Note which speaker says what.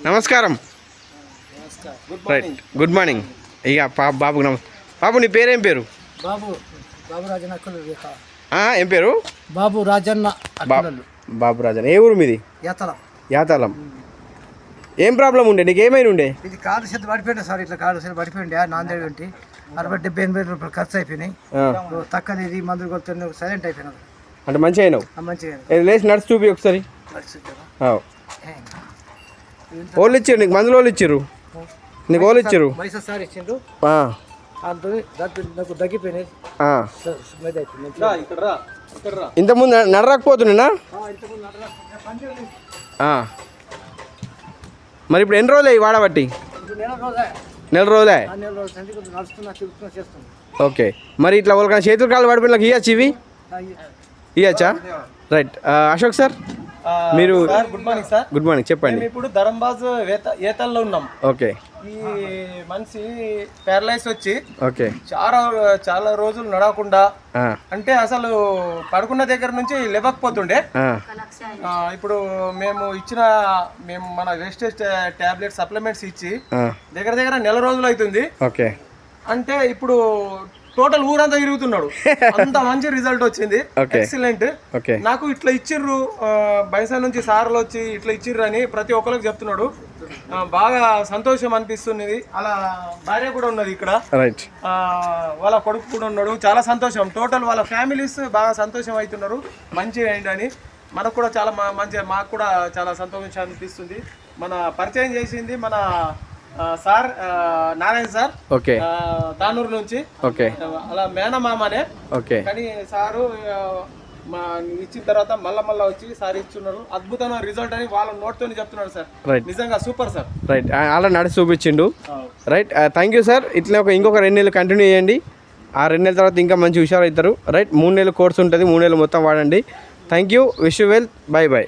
Speaker 1: నమస్కారం. Right, good morning. ఇక బాబు బాబు నీ పేరేం పేరు?
Speaker 2: బాబు రాజన్న.
Speaker 1: ఏం పేరు?
Speaker 2: బాబు రాజన్న.
Speaker 1: బాబు రాజన్న. ఏ ఊరు మీది? యాతాలం. ఏం ప్రాబ్లం ఉండే, నీకు ఏమైనా ఉండే?
Speaker 2: ఇది కాలు చేతి పడిపోయింది సార్, ఇట్లా కాలు చేతి పడిపోయింది. నాందేడు ఉంటే 60-70 రూపాయలు ఖర్చు అయిపోయినాయి. తక్కువ ఇది మందులు కొడుతున్నా సైలెంట్ అయిపోయినావు.
Speaker 1: అంటే మంచిగా అయినావు?
Speaker 2: మంచిగా.
Speaker 1: లేచి నడిచి చూపి ఒకసారి. ఓళ్ళు ఇచ్చారు నీకు, మందులు వాళ్ళు ఇచ్చారు నీకు? ఓళ్ళు ఇచ్చారు?
Speaker 2: సార్ ఇచ్చిండు. నాకు తగ్గిపోయినాయి.
Speaker 1: ఇంతకుముందు నడరాకపోతున్నా? మరి ఇప్పుడు ఎన్ని రోజులు వాడబట్టి? నెల రోజులే. ఓకే. మరి ఇట్లా వాళ్ళకి చేతులు కాళ్ళు పడిపోయిన ఇవ్వచ్చు, ఇవి ఇవ్వచ్చా? రైట్. అశోక్ సార్ మీరు?
Speaker 3: Good morning sir.
Speaker 1: Good morning, చెప్పండి.
Speaker 3: మేము ఇప్పుడు ధరంబాజ్ ఏతల్లో ఉన్నాం.
Speaker 1: ఓకే.
Speaker 3: ఈ మనిషి ప్యారలైజ్ వచ్చి
Speaker 1: ఓకే
Speaker 3: చాలా రోజులు నడవకుండా, అంటే అసలు పడుకున్న దగ్గర నుంచి లేవకపోతుండే. ఇప్పుడు మేము మన వేస్టేజ్ టాబ్లెట్ సప్లిమెంట్స్ ఇచ్చి దగ్గర నెల రోజులు అవుతుంది.
Speaker 1: ఓకే.
Speaker 3: అంటే ఇప్పుడు టోటల్ ఊరంతా తిరుగుతున్నాడు. అంత మంచి రిజల్ట్ వచ్చింది. ఎక్సలెంట్. నాకు ఇట్లా ఇచ్చిర్రు, బైసా నుంచి సార్లు వచ్చి ఇట్లా ఇచ్చిర్రు అని ప్రతి ఒక్కరికి చెప్తున్నాడు. బాగా సంతోషం అనిపిస్తున్నది. అలా భార్య కూడా ఉన్నది ఇక్కడ, వాళ్ళ కొడుకు కూడా ఉన్నాడు. చాలా సంతోషం. టోటల్ వాళ్ళ ఫ్యామిలీస్ బాగా సంతోషం అవుతున్నారు. మంచిగా అయింది అని మనకు కూడా చాలా మంచిగా, మాకు కూడా చాలా సంతోషం అనిపిస్తుంది. మన పరిచయం చేసింది మన sir Narayana sir.
Speaker 1: Okay.
Speaker 3: Tanur నుంచి.
Speaker 1: ఓకే.
Speaker 3: అలా మేనమామనే.
Speaker 1: ఓకే.
Speaker 3: కానీ సారు ఇచ్చిన తర్వాత మళ్ళా వచ్చి సార్ ఇస్తున్నారు. అద్భుతమైన రిజల్ట్ అని వాళ్ళ నోట్తో చెప్తున్నారు సార్. నిజంగా సూపర్ సార్.
Speaker 1: రైట్. అలా నడిచి చూపించిండు. రైట్. Thank you sir. ఇట్లా ఇంకొక 2 నెలలు కంటిన్యూ చేయండి. ఆ 2 నెలల తర్వాత ఇంకా మంచి హుషారు అవుతారు. రైట్. 3 నెలలు కోర్స్ ఉంటుంది. 3 నెలలు మొత్తం వాడండి. Thank you. Wish you well. By.